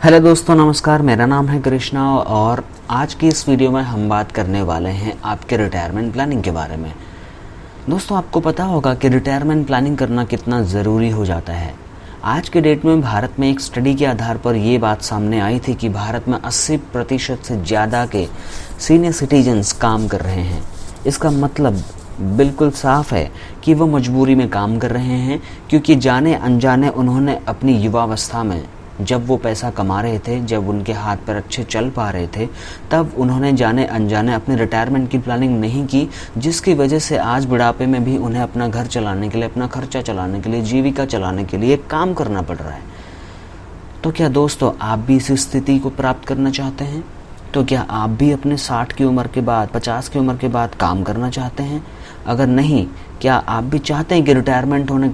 Hello दोस्तों, नमस्कार। मेरा नाम है कृष्णा और आज की इस वीडियो में हम बात करने वाले हैं आपके रिटायरमेंट प्लानिंग के बारे में। दोस्तों, आपको पता होगा कि रिटायरमेंट प्लानिंग करना कितना ज़रूरी हो जाता है। आज के डेट में भारत में एक स्टडी के आधार पर ये बात सामने आई थी कि भारत में 80% से ज़्यादा के सीनियर सिटीजन्स काम कर रहे हैं। इसका मतलब बिल्कुल साफ है कि वो मजबूरी में काम कर रहे हैं, क्योंकि जाने अनजाने उन्होंने अपनी युवावस्था में जब वो पैसा कमा रहे थे, जब उनके हाथ पैर अच्छे चल पा रहे थे, तब उन्होंने जाने अनजाने अपने रिटायरमेंट की प्लानिंग नहीं की, जिसकी वजह से आज बुढ़ापे में भी उन्हें अपना घर चलाने के लिए, अपना खर्चा चलाने के लिए, जीविका चलाने के लिए काम करना पड़ रहा है। तो क्या दोस्तों, आप भी इस स्थिति को प्राप्त करना चाहते हैं? तो क्या आप भी अपने 60 की उम्र के बाद, 50 की उम्र के बाद काम करना चाहते हैं? अगर नहीं, क्या आप भी चाहते हैं कि रिटायरमेंट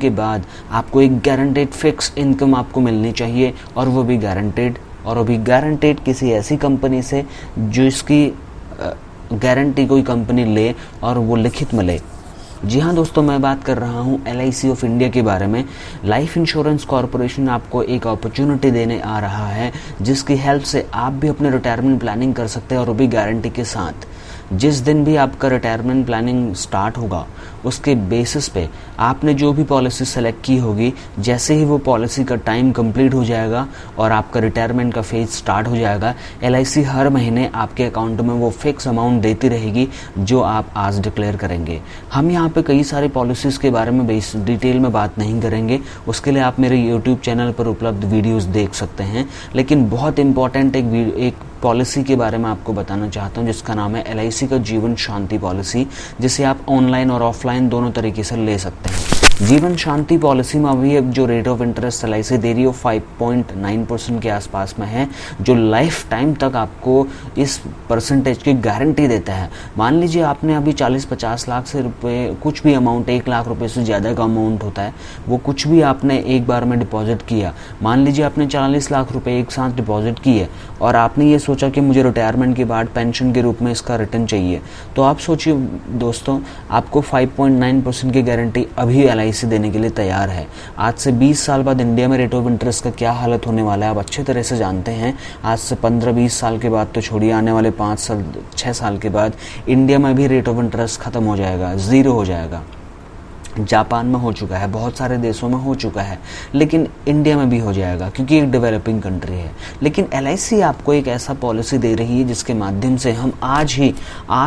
के बाद आपको एक गारंटेड फिक्स इनकम आपको मिलनी चाहिए, और वो भी गारंटेड किसी ऐसी कंपनी से जो इसकी गारंटी कोई कंपनी ले और वो लिखित मिले? जी हाँ दोस्तों, मैं बात कर रहा हूँ LIC ऑफ इंडिया के बारे में। लाइफ इंश्योरेंस कॉरपोरेशन आपको एक अपॉर्चुनिटी देने आ रहा है, जिसकी हेल्प से आप भी अपने रिटायरमेंट प्लानिंग कर सकते हैं, और वो भी गारंटी के साथ। जिस दिन भी आपका रिटायरमेंट प्लानिंग स्टार्ट होगा, उसके बेसिस पे आपने जो भी पॉलिसी सेलेक्ट की होगी, जैसे ही वो पॉलिसी का टाइम कंप्लीट हो जाएगा और आपका रिटायरमेंट का फेज स्टार्ट हो जाएगा, LIC हर महीने आपके अकाउंट में वो फिक्स अमाउंट देती रहेगी जो आप आज डिक्लेयर करेंगे। हम यहाँ पे कई सारी पॉलिसीज़ के बारे में डिटेल में बात नहीं करेंगे, उसके लिए आप मेरे YouTube चैनल पर उपलब्ध वीडियोज़ देख सकते हैं। लेकिन बहुत इंपॉर्टेंट एक पॉलिसी के बारे में आपको बताना चाहता हूं, जिसका नाम है LIC का जीवन शांति पॉलिसी, जिसे आप ऑनलाइन और ऑफलाइन दोनों तरीके से ले सकते हैं। जीवन शांति पॉलिसी में अभी अब जो रेट ऑफ इंटरेस्ट LIC दे रही है वो 5.9% के आसपास में है, जो लाइफ टाइम तक आपको इस परसेंटेज की गारंटी देता है। मान लीजिए आपने अभी 40-50 लाख से रुपये, कुछ भी अमाउंट, 1 लाख रुपए से ज़्यादा का अमाउंट होता है, वो कुछ भी आपने एक बार में डिपॉजिट किया। मान लीजिए आपने 40 लाख रुपए एक साथ डिपॉजिट किए और आपने ये सोचा कि मुझे रिटायरमेंट के बाद पेंशन के रूप में इसका रिटर्न चाहिए, तो आप सोचिए दोस्तों, आपको 5.9% की गारंटी अभी LIC देने के लिए तैयार है। आज से 20 साल बाद इंडिया में रेट ऑफ इंटरेस्ट का क्या हालत होने वाला है आप अच्छे तरह से जानते हैं। आज से 15-20 साल के बाद तो छोड़िए, आने वाले 5-6 साल के बाद इंडिया में भी रेट ऑफ इंटरेस्ट खत्म हो जाएगा, ज़ीरो हो जाएगा। जापान में हो चुका है, बहुत सारे देशों में हो चुका है, लेकिन इंडिया में भी हो जाएगा, क्योंकि एक डेवलपिंग कंट्री है। लेकिन LIC आपको एक ऐसा पॉलिसी दे रही है जिसके माध्यम से हम आज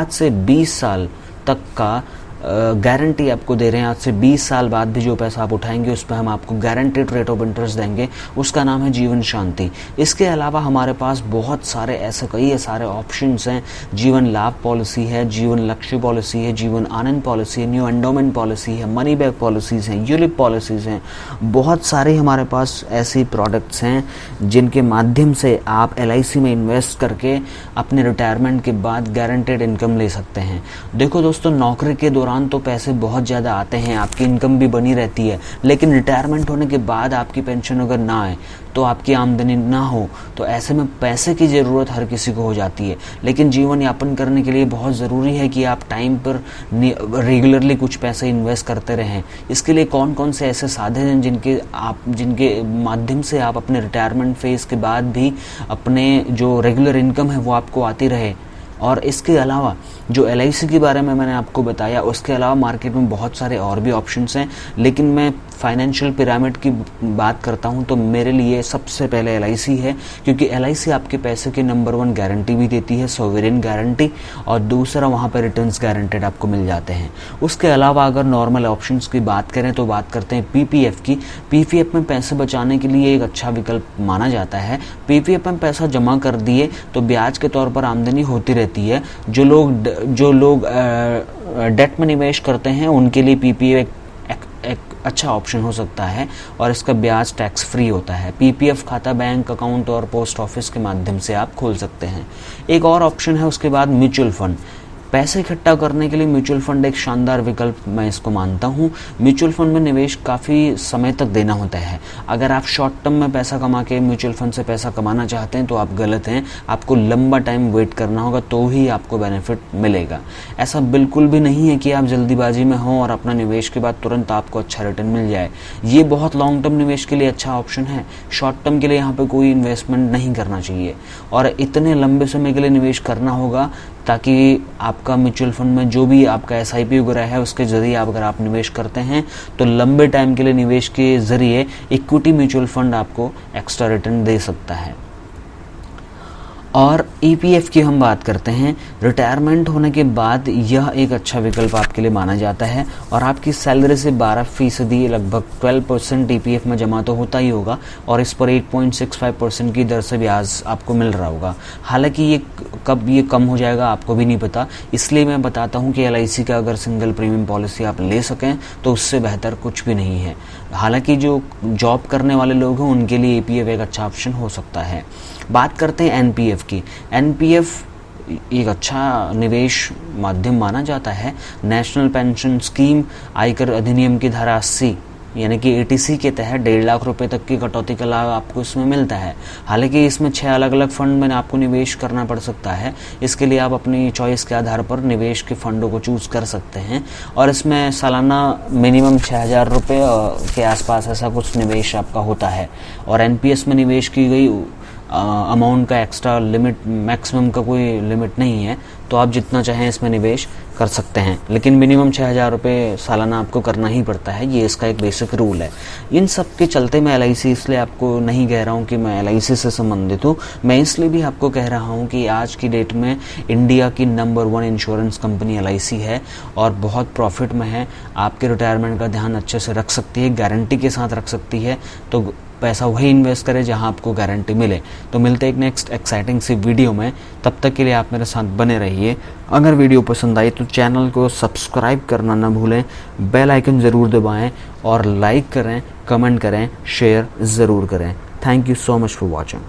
से 20 साल तक का गारंटी आपको दे रहे हैं। आज से 20 साल बाद भी जो पैसा आप उठाएंगे, उस पर हम आपको गारंटेड रेट ऑफ इंटरेस्ट देंगे। उसका नाम है जीवन शांति। इसके अलावा हमारे पास बहुत सारे कई सारे ऑप्शंस हैं। जीवन लाभ पॉलिसी है, जीवन लक्ष्य पॉलिसी है, जीवन आनंद पॉलिसी है, न्यू एंडोमेंट पॉलिसी है, मनी बैक पॉलिसीज़ हैं, यूलिप पॉलिसीज़ हैं। बहुत सारे हमारे पास ऐसी प्रोडक्ट्स हैं जिनके माध्यम से आप LIC में इन्वेस्ट करके अपने रिटायरमेंट के बाद गारंटेड इनकम ले सकते हैं। देखो दोस्तों, नौकरी के दौरान तो पैसे बहुत ज़्यादा आते हैं, आपकी इनकम भी बनी रहती है, लेकिन रिटायरमेंट होने के बाद आपकी पेंशन अगर ना आए, तो आपकी आमदनी ना हो, तो ऐसे में पैसे की ज़रूरत हर किसी को हो जाती है। लेकिन जीवन यापन करने के लिए बहुत ज़रूरी है कि आप टाइम पर रेगुलरली कुछ पैसे इन्वेस्ट करते रहें। इसके लिए कौन कौन से ऐसे साधन हैं जिनके माध्यम से आप अपने रिटायरमेंट फेज के बाद भी अपने जो रेगुलर इनकम है वो आपको आती रहे। और इसके अलावा जो LIC के बारे में मैंने आपको बताया, उसके अलावा मार्केट में बहुत सारे और भी ऑप्शंस हैं, लेकिन मैं फाइनेंशियल पिरामिड की बात करता हूं तो मेरे लिए सबसे पहले LIC है, क्योंकि LIC आपके पैसे की नंबर 1 गारंटी भी देती है, सोवरेन गारंटी, और दूसरा वहां पर रिटर्न्स गारंटेड आपको मिल जाते हैं। उसके अलावा अगर नॉर्मल ऑप्शंस की बात करें तो बात करते हैं PPF की। PPF में पैसे बचाने के लिए एक अच्छा विकल्प माना जाता है। PPF में पैसा जमा कर दिए तो ब्याज के तौर पर आमदनी होती रहती है। जो लोग डेट में निवेश करते हैं, उनके लिए PPF एक अच्छा ऑप्शन हो सकता है, और इसका ब्याज टैक्स फ्री होता है। PPF खाता बैंक अकाउंट और पोस्ट ऑफिस के माध्यम से आप खोल सकते हैं। एक और ऑप्शन है उसके बाद म्यूचुअल फंड। पैसे इकट्ठा करने के लिए म्यूचुअल फंड एक शानदार विकल्प मैं इसको मानता हूँ। म्यूचुअल फंड में निवेश काफ़ी समय तक देना होता है। अगर आप शॉर्ट टर्म में पैसा कमा के म्यूचुअल फंड से पैसा कमाना चाहते हैं तो आप गलत हैं। आपको लंबा टाइम वेट करना होगा तो ही आपको बेनिफिट मिलेगा। ऐसा बिल्कुल भी नहीं है कि आप जल्दीबाजी में हो और अपना निवेश के बाद तुरंत आपको अच्छा रिटर्न मिल जाए। ये बहुत लॉन्ग टर्म निवेश के लिए अच्छा ऑप्शन है। शॉर्ट टर्म के लिए यहाँ पे कोई इन्वेस्टमेंट नहीं करना चाहिए और इतने लंबे समय के लिए निवेश करना होगा ताकि आपका म्यूचुअल फंड में जो भी आपका SIP वगैरह है उसके ज़रिए अगर आप निवेश करते हैं तो लंबे टाइम के लिए निवेश के ज़रिए इक्विटी म्यूचुअल फंड आपको एक्स्ट्रा रिटर्न दे सकता है। और EPF की हम बात करते हैं। रिटायरमेंट होने के बाद यह एक अच्छा विकल्प आपके लिए माना जाता है और आपकी सैलरी से 12% लगभग 12% EPF में जमा तो होता ही होगा और इस पर 8.65% की दर से ब्याज आपको मिल रहा होगा। हालांकि ये कब ये कम हो जाएगा आपको भी नहीं पता, इसलिए मैं बताता हूँ कि LIC का अगर सिंगल प्रीमियम पॉलिसी आप ले सकें तो उससे बेहतर कुछ भी नहीं है। हालांकि जो जॉब करने वाले लोग हैं उनके लिए EPF एक अच्छा ऑप्शन हो सकता है। बात करते हैं NPF की। NPF एक अच्छा निवेश माध्यम माना जाता है। नेशनल पेंशन स्कीम आयकर अधिनियम की धारा 80 यानी कि ATC के तहत 1.5 लाख रुपए तक की कटौती का लाभ आपको इसमें मिलता है। हालांकि इसमें 6 अलग अलग फंड में आपको निवेश करना पड़ सकता है। इसके लिए आप अपनी चॉइस के आधार पर निवेश के फंडों को चूज़ कर सकते हैं और इसमें सालाना मिनिमम 6,000 रुपये के आसपास ऐसा कुछ निवेश आपका होता है। और NPS में निवेश की गई अमाउंट का एक्स्ट्रा लिमिट, मैक्सिमम का कोई लिमिट नहीं है, तो आप जितना चाहें इसमें निवेश कर सकते हैं, लेकिन मिनिमम 6,000 रुपये सालाना आपको करना ही पड़ता है। ये इसका एक बेसिक रूल है। इन सब के चलते मैं LIC इसलिए आपको नहीं कह रहा हूँ कि मैं LIC से संबंधित हूँ, मैं इसलिए भी आपको कह रहा हूँ कि आज की डेट में इंडिया की नंबर 1 इंश्योरेंस कंपनी LIC है और बहुत प्रॉफिट में है। आपके रिटायरमेंट का ध्यान अच्छे से रख सकती है, गारंटी के साथ रख सकती है। तो पैसा वही इन्वेस्ट करें जहां आपको गारंटी मिले। तो मिलते हैं एक नेक्स्ट एक्साइटिंग सी वीडियो में, तब तक के लिए आप मेरे साथ बने रहिए। अगर वीडियो पसंद आई तो चैनल को सब्सक्राइब करना ना भूलें, बेल आइकन ज़रूर दबाएं और लाइक करें, कमेंट करें, शेयर ज़रूर करें। Thank you so much for watching.